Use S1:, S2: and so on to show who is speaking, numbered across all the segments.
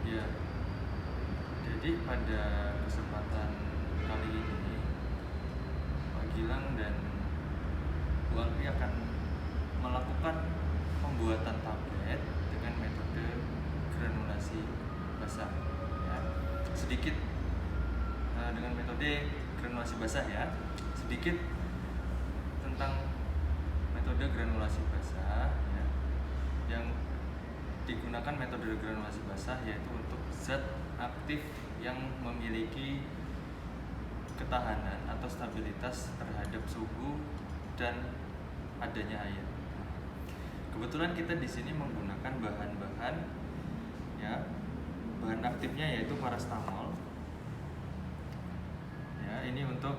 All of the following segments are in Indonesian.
S1: Ya, jadi pada kesempatan kali ini Pak Gilang dan Bu Alfi akan melakukan pembuatan tablet dengan metode granulasi basah. Ya. Sedikit dengan metode granulasi basah ya. Sedikit tentang metode granulasi basah ya. Yang digunakan metode granulasi basah yaitu untuk zat aktif yang memiliki ketahanan atau stabilitas terhadap suhu dan adanya air. Kebetulan kita di sini menggunakan bahan-bahan ya, bahan aktifnya yaitu parastamol. Ya, ini untuk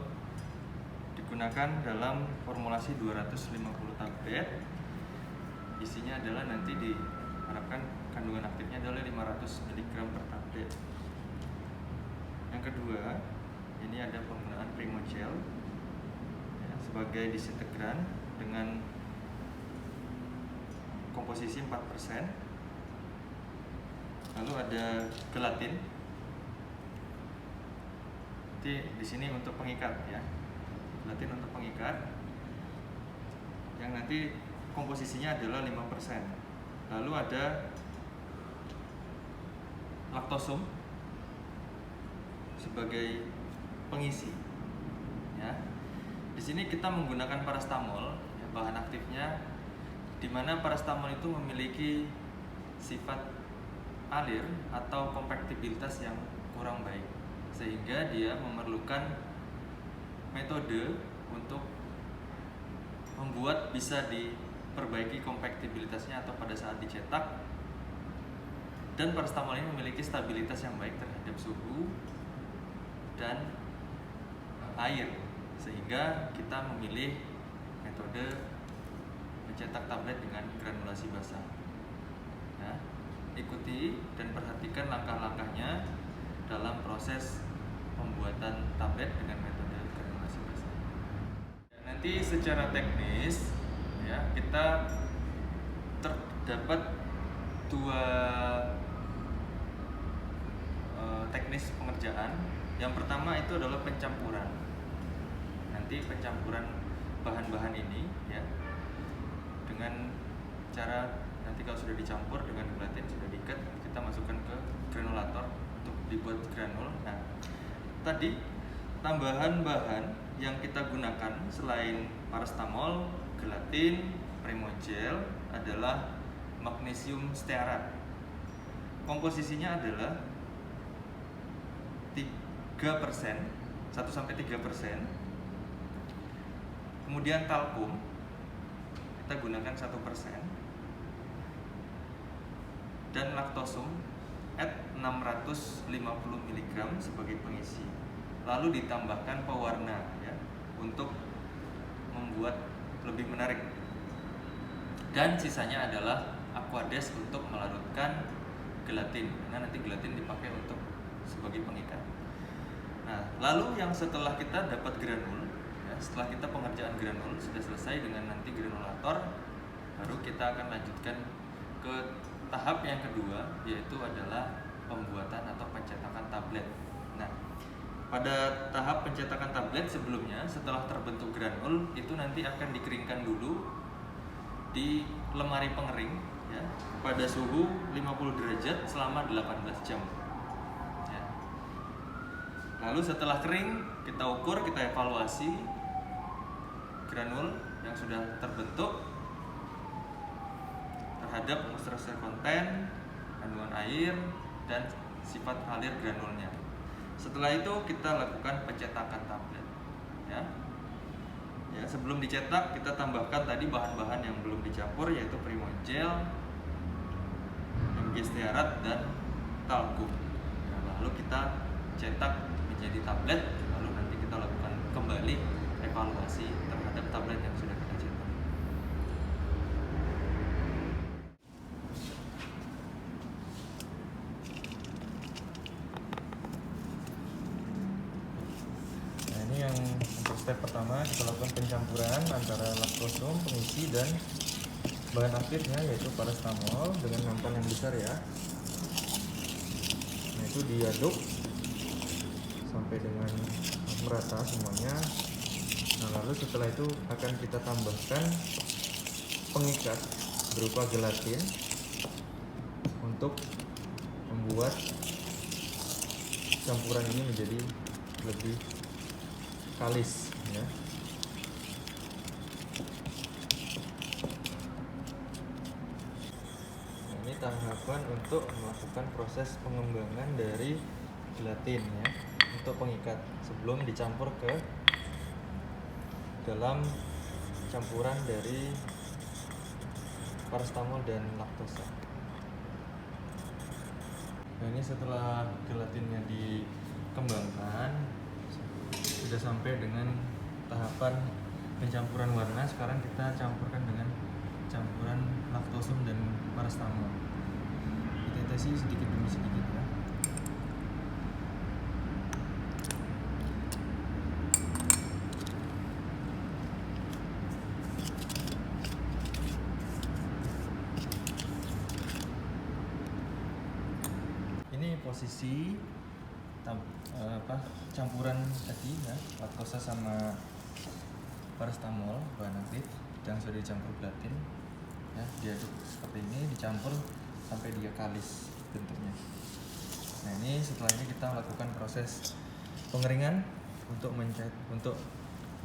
S1: digunakan dalam formulasi 250 tablet. Isinya adalah nanti diharapkan kandungan aktifnya adalah 500 mg per tablet. Yang kedua, ini ada penggunaan Primogel ya, sebagai disintegran dengan komposisi 4%. Lalu ada gelatin. Di sini untuk pengikat ya. Gelatin untuk pengikat. Yang nanti komposisinya adalah 5%. Lalu ada laktosum sebagai pengisi. Ya. Di sini kita menggunakan parastamol, ya, bahan aktifnya, di mana parastamol itu memiliki sifat alir atau kompaktibilitas yang kurang baik, sehingga dia memerlukan metode untuk membuat bisa diperbaiki kompaktibilitasnya atau pada saat dicetak. Dan parastamol ini memiliki stabilitas yang baik terhadap suhu dan air, sehingga kita memilih metode mencetak tablet dengan granulasi basah. Ya, ikuti dan perhatikan langkah-langkahnya dalam proses pembuatan tablet dengan metode granulasi basah. Nanti secara teknis ya, kita terdapat dua teknis pengerjaan. Yang pertama itu adalah pencampuran. Nanti pencampuran bahan-bahan ini ya, dengan cara nanti kalau sudah dicampur dengan gelatin sudah diikat, kita masukkan ke granulator untuk dibuat granul. Nah, tadi tambahan bahan yang kita gunakan selain parastamol, gelatin, Primogel adalah magnesium stearat. Komposisinya adalah 3%, 1-3%. Kemudian talkum kita gunakan 1%. Dan laktosum at 650 mg sebagai pengisi. Lalu ditambahkan pewarna ya, untuk membuat lebih menarik. Dan sisanya adalah aquades untuk melarutkan gelatin, karena nanti gelatin dipakai untuk sebagai pengikat. Nah, lalu yang setelah kita dapat granul ya, setelah kita pengerjaan granul sudah selesai dengan nanti granulator, baru kita akan lanjutkan ke tahap yang kedua, yaitu adalah pembuatan atau pencetakan tablet. Nah, pada tahap pencetakan tablet sebelumnya, setelah terbentuk granul, itu nanti akan dikeringkan dulu di lemari pengering ya, pada suhu 50 derajat selama 18 jam. Ya. Lalu setelah kering, kita ukur, kita evaluasi granul yang sudah terbentuk terhadap moisture content, kandungan air, dan sifat alir granulnya. Setelah itu kita lakukan pencetakan tablet. Ya. Ya, sebelum dicetak kita tambahkan tadi bahan-bahan yang belum dicampur, yaitu Primogel, MG stearat, dan talkum. Ya, lalu kita cetak menjadi tablet, lalu nanti kita lakukan kembali evaluasi terhadap tablet yang sudah kita cetak. Nah, ini yang untuk step pertama, kita lakukan pencampuran antara laktosum, pengisi, dan bahan aktifnya yaitu parastamol dengan nampan yang besar ya. itu diaduk sampai dengan merata semuanya. Nah, lalu setelah itu akan kita tambahkan pengikat berupa gelatin untuk membuat campuran ini menjadi lebih kalis ya. Nah, ini tahapan untuk melakukan proses pengembangan dari gelatin ya, untuk pengikat sebelum dicampur ke dalam campuran dari paracetamol dan laktosa. Nah, ini setelah gelatinnya dikembangkan sudah sampai dengan tahapan pencampuran warna. Sekarang kita campurkan dengan campuran laktosum dan paracetamol. Kita tesi sedikit demi sedikit ya. Posisi campuran tadi ya, laktosa sama paracetamol bahan aktif yang sudah dicampur gelatin ya, diaduk seperti ini, dicampur sampai dia kalis bentuknya. Nah, ini setelah ini kita lakukan proses pengeringan untuk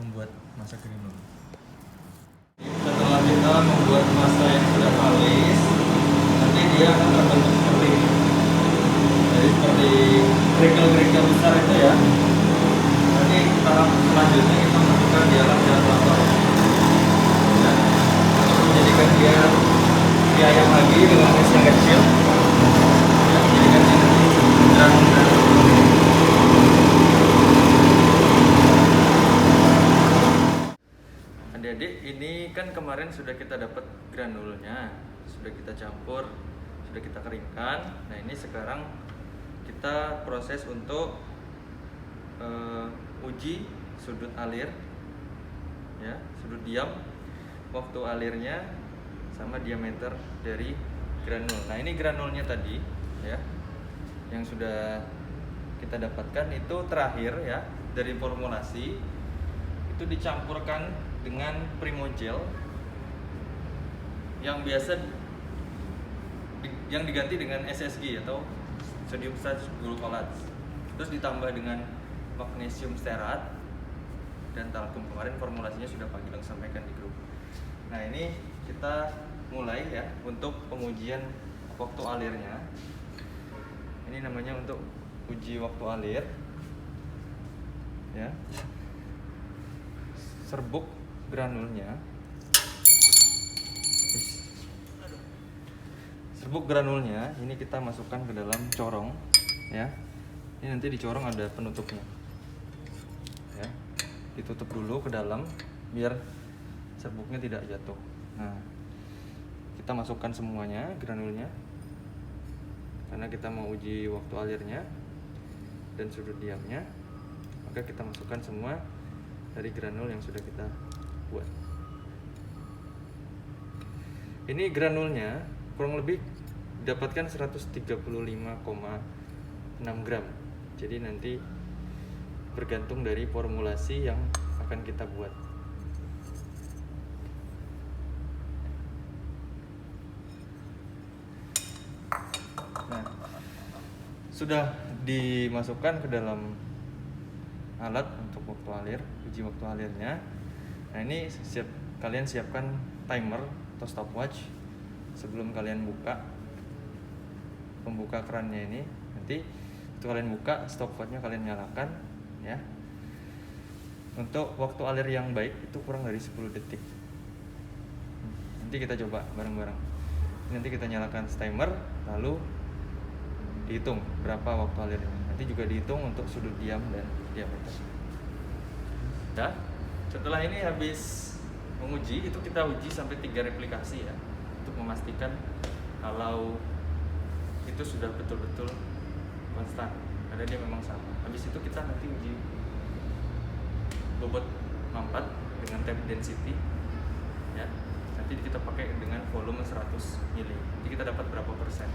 S1: membuat massa granul. Setelah kita membuat massa yang sudah kalis, nanti dia akan terbentuk seperti ini. Jadi seperti kerikil-kerikil besar itu ya. Nanti tahap selanjutnya kita masukkan di dalam gelator ya, untuk menjadikan dia ayam lagi dengan es yang kecil ya, menjadikan dia granul. Adik-adik, ini kan kemarin sudah kita dapat granulnya, sudah kita campur, sudah kita keringkan. Nah, ini sekarang kita proses untuk uji sudut alir ya, sudut diam, waktu alirnya, sama diameter dari granul. Nah, ini granulnya tadi ya, yang sudah kita dapatkan itu terakhir ya, dari formulasi itu dicampurkan dengan Primogel yang biasa yang diganti dengan SSG atau sodium starch glucolate, terus ditambah dengan magnesium stearat dan talkum. Kemarin formulasinya sudah Pak Gilang sampaikan di grup. Nah, ini kita mulai ya untuk pengujian waktu alirnya. Ini namanya untuk uji waktu alir ya. Serbuk granulnya, ini kita masukkan ke dalam corong ya. Ini nanti di corong ada penutupnya ya, ditutup dulu ke dalam biar serbuknya tidak jatuh. Nah, kita masukkan semuanya granulnya karena kita mau uji waktu alirnya dan sudut diamnya, maka kita masukkan semua dari granul yang sudah kita buat. Ini granulnya kurang lebih dapatkan 135,6 gram. Jadi nanti bergantung dari formulasi yang akan kita buat. Nah, sudah dimasukkan ke dalam alat untuk waktu alir, uji waktu alirnya. Nah, ini kalian siapkan timer atau stopwatch sebelum kalian buka pembuka kerannya ini. Nanti itu kalian buka, stopwatchnya kalian nyalakan ya. Untuk waktu alir yang baik itu kurang dari 10 detik. Nanti kita coba bareng-bareng. Nanti kita nyalakan timer, lalu dihitung berapa waktu alirnya. Nanti juga dihitung untuk sudut diam dan diameter. Nah, setelah ini habis menguji, itu kita uji sampai 3 replikasi ya, untuk memastikan kalau itu sudah betul-betul konstan, karena dia memang sama. Habis itu kita nanti uji bobot mampat dengan tape density ya. Nanti kita pakai dengan volume 100 ml. Jadi kita dapat berapa persen.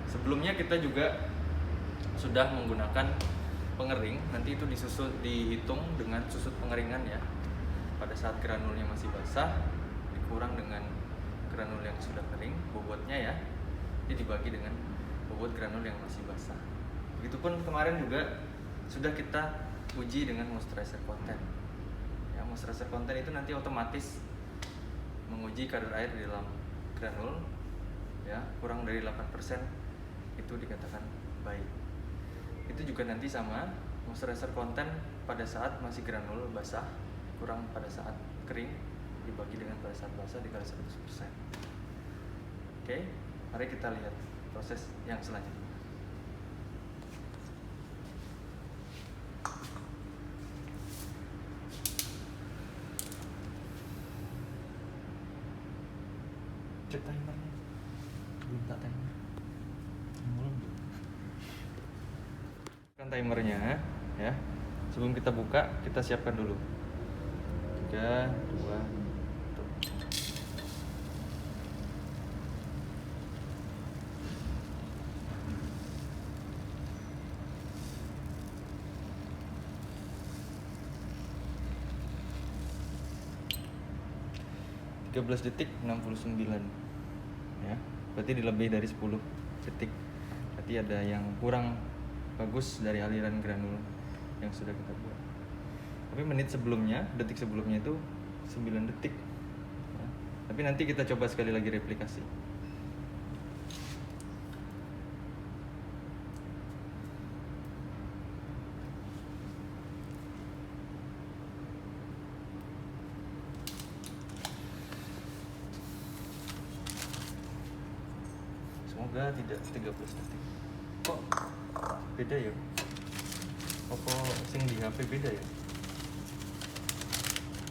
S1: Sebelumnya kita juga sudah menggunakan pengering, nanti itu dihitung dengan susut pengeringan ya. Pada saat granulnya masih basah dikurang dengan granul yang sudah kering bobotnya ya, jadi dibagi dengan bobot granul yang masih basah. Begitupun kemarin juga sudah kita uji dengan moisturizer content ya. Moisturizer content itu nanti otomatis menguji kadar air di dalam granul ya, kurang dari 8% itu dikatakan baik. Itu juga nanti sama, moisturizer content pada saat masih granul basah kurang pada saat kering dibagi dengan pada saat basah dikali 100%. Oke, mari kita lihat proses yang selanjutnya. Cek timernya, belum tak timer. Kan timernya ya. Sebelum kita buka, kita siapkan dulu. 3, 2, 1. detik 69 ya, berarti dilebih dari 10 detik. Berarti ada yang kurang bagus dari aliran granul yang sudah kita buat. Tapi menit sebelumnya, detik sebelumnya itu 9 detik ya. Tapi nanti kita coba sekali lagi replikasi. Semoga tidak 13 detik. Kok beda ya? Apa sing di HP beda ya?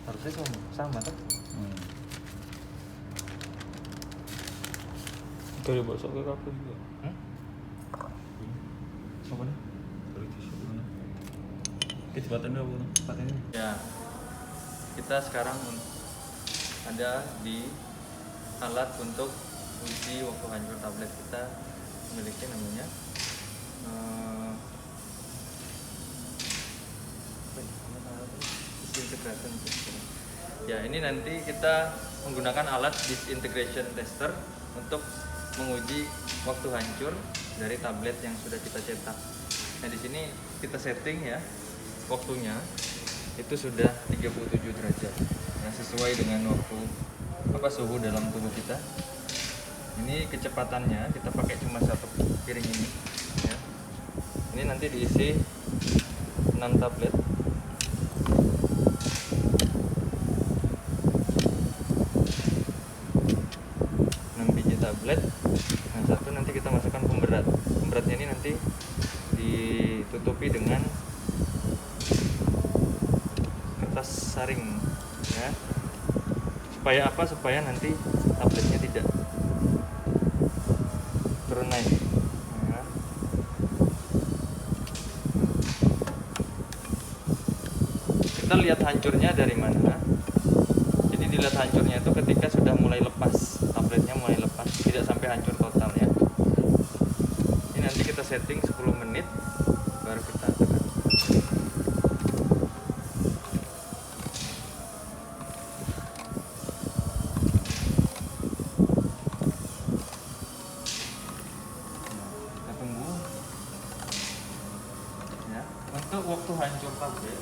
S1: Harusnya sama kan?
S2: Dari bosok ke kafe juga.
S1: Apa nih?
S2: Dari tisu mana? Kecepatan berapa?
S1: Kecepatan ini? Ya, kita sekarang ada di alat untuk uji waktu hancur tablet. Kita memiliki namanya disintegration tester. Ya, ini nanti kita menggunakan alat disintegration tester untuk menguji waktu hancur dari tablet yang sudah kita cetak. Nah, di sini kita setting ya, waktunya itu sudah 37 derajat. Nah, sesuai dengan waktu suhu dalam tubuh kita. Ini kecepatannya kita pakai cuma satu piring ini ya. Ini nanti diisi 6 tablet. 6 biji tablet. Yang satu nanti kita masukkan pemberat. Pemberatnya ini nanti ditutupi dengan kertas saring ya. Supaya apa? Supaya nanti tabletnya tidak turun naik ya. Kita lihat hancurnya dari mana? Jadi dilihat hancurnya itu ketika sudah mulai lepas, tabletnya mulai lepas, tidak sampai hancur total ya. Ini nanti kita setting 10 menit baru kita tekan. Untuk waktu hancur tablet